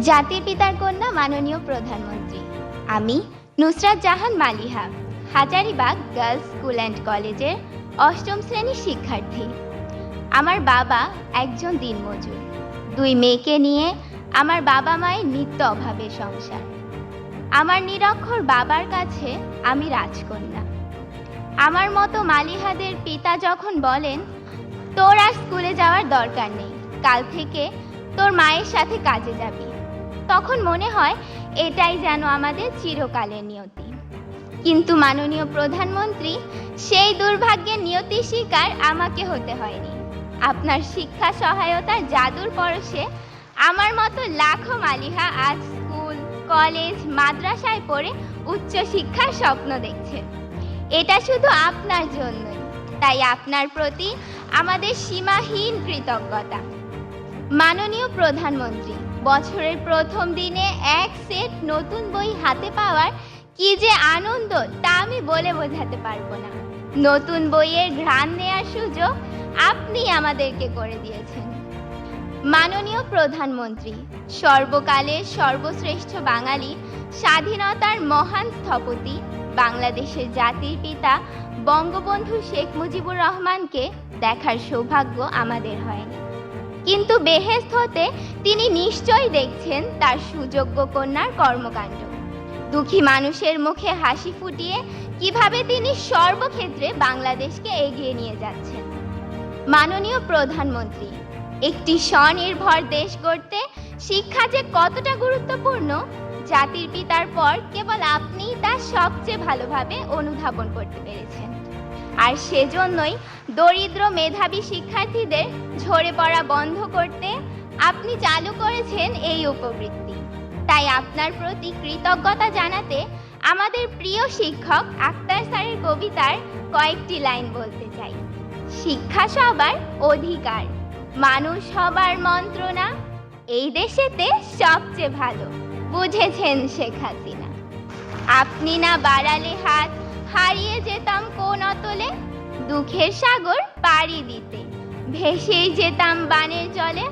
জাতির পিতার কন্যা মাননীয় প্রধানমন্ত্রী, আমি Nusrat Jahan Maliha, Hazaribagh girls school and কলেজের অষ্টম শ্রেণীর শিক্ষার্থী। আমার বাবা একজন দিনমজুর। 2 মেয়েকে নিয়ে আমার বাবা মায়ের নিত্য অভাবের সংসার। আমার নিরক্ষর বাবার কাছে আমি রাজকন্যা। আমার মতো মালিহাদের পিতা যখন বলেন, তোর আর স্কুলে যাওয়ার দরকার নেই, কাল থেকে তোর মায়ের সাথে কাজে যাবি, তখন মনে হয় এটাই যেন আমাদের চিরকালের নিয়তি। কিন্তু মাননীয় প্রধানমন্ত্রী, সেই দুর্ভাগ্যের নিয়তির শিকার আমাকে হতে হয়নি। আপনার শিক্ষা সহায়তার জাদুর পরশে আমার মতো লাখো মালিহা আজ স্কুল, কলেজ, মাদ্রাসায় পড়ে উচ্চ শিক্ষার স্বপ্ন দেখছে। এটা শুধু আপনার জন্যই, তাই আপনার প্রতি আমাদের সীমাহীন কৃতজ্ঞতা। মাননীয় প্রধানমন্ত্রী, বছরের প্রথম দিনে এক সেট নতুন বই হাতে পাওয়ার কি যে আনন্দ তা আমি বলে বোঝাতে পারবো না। নতুন বইয়ের ঘ্রাণ নেওয়ার সুযোগ আপনি আমাদেরকে করে দিয়েছেন। মাননীয় প্রধানমন্ত্রী, সর্বকালের সর্বশ্রেষ্ঠ বাঙালি, স্বাধীনতার মহান স্থপতি, বাংলাদেশের জাতির পিতা বঙ্গবন্ধু শেখ মুজিবুর রহমানকে দেখার সৌভাগ্য আমাদের হয়নি, কিন্তু বেহেশত হতে তিনি নিশ্চয়ই দেখছেন তার সুযোগ্য কন্যার কর্মকাণ্ড। দুঃখী মানুষের মুখে হাসি ফুটিয়ে কিভাবে তিনি সর্বক্ষেত্রে বাংলাদেশকে এগিয়ে নিয়ে যাচ্ছেন। মাননীয় প্রধানমন্ত্রী, একটি স্বনির্ভর দেশ গড়তে শিক্ষা যে কতটা গুরুত্বপূর্ণ, জাতির পিতার পর কেবল আপনিই তা সবচেয়ে ভালোভাবে অনুধাবন করতে পেরেছেন। আর সেজন্যই দরিদ্র মেধাবী শিক্ষার্থীদের ঝরে পড়া বন্ধ করতে আপনি চালু করেছেন এই উপবৃত্তি। তাই আপনার প্রতি কৃতজ্ঞতা জানাতে আমাদের প্রিয় শিক্ষক আক্তার স্যারের কবিতার কয়েকটি লাইন বলতে চাই। শিক্ষা সবার অধিকার, মানুষ সবার মন্ত্রণা, এই দেশেতে সবচেয়ে ভালো বুঝেছেন শেখ হাসিনা। আপনি না বাড়ালে হাত, হারিয়ে যেতাম কোন অতলে, দুঃখের সাগর পাড়ি দিতে ভেসেই যেতাম বানের জলে।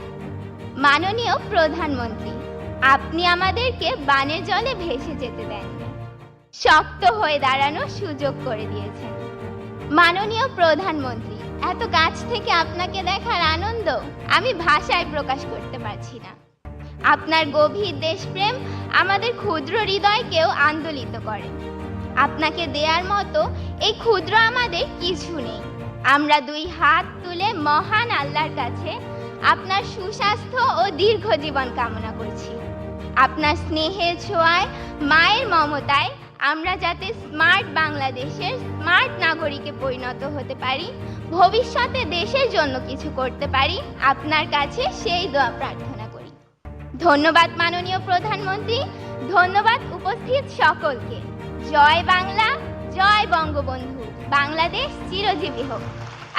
মাননীয় প্রধানমন্ত্রী, আপনি আমাদেরকে বানের জলে ভেসে যেতে দেননি, শক্ত হয়ে দাঁড়ানোর সুযোগ করে দিয়েছেন। মাননীয় প্রধানমন্ত্রী, এত কাছ থেকে আপনাকে দেখার আনন্দ আমি ভাষায় প্রকাশ করতে পারছি না। আপনার গভীর দেশপ্রেম আমাদের ক্ষুদ্র হৃদয়কেও আন্দোলিত করে। আপনাকে দেওয়ার মতো এই ক্ষুদ্র আমাদের কিছু নেই। আমরা 2 হাত তুলে মহান আল্লাহর কাছে আপনার সুস্বাস্থ্য ও দীর্ঘ জীবন কামনা করছি। আপনার স্নেহের ছোঁয়ায়, মায়ের মমতায় আমরা যাতে স্মার্ট বাংলাদেশের স্মার্ট নাগরিকে পরিণত হতে পারি, ভবিষ্যতে দেশের জন্য কিছু করতে পারি, আপনার কাছে সেই দোয়া প্রার্থনা করি। ধন্যবাদ মাননীয় প্রধানমন্ত্রী, ধন্যবাদ উপস্থিত সকলকে। জয় বাংলা, জয় বঙ্গবন্ধু, বাংলাদেশ চিরজীবী হোক।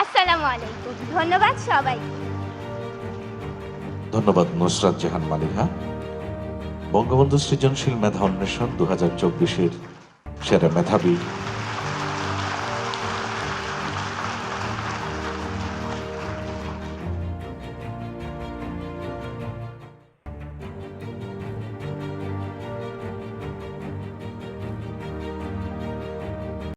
আসসালামু আলাইকুম। ধন্যবাদ সবাইকে। ধন্যবাদ নুসরাত জাহান মালিহা। বঙ্গবন্ধু সৃজনশীল মেধা অন্বেষণ 2024-এর সেরা মেধাবী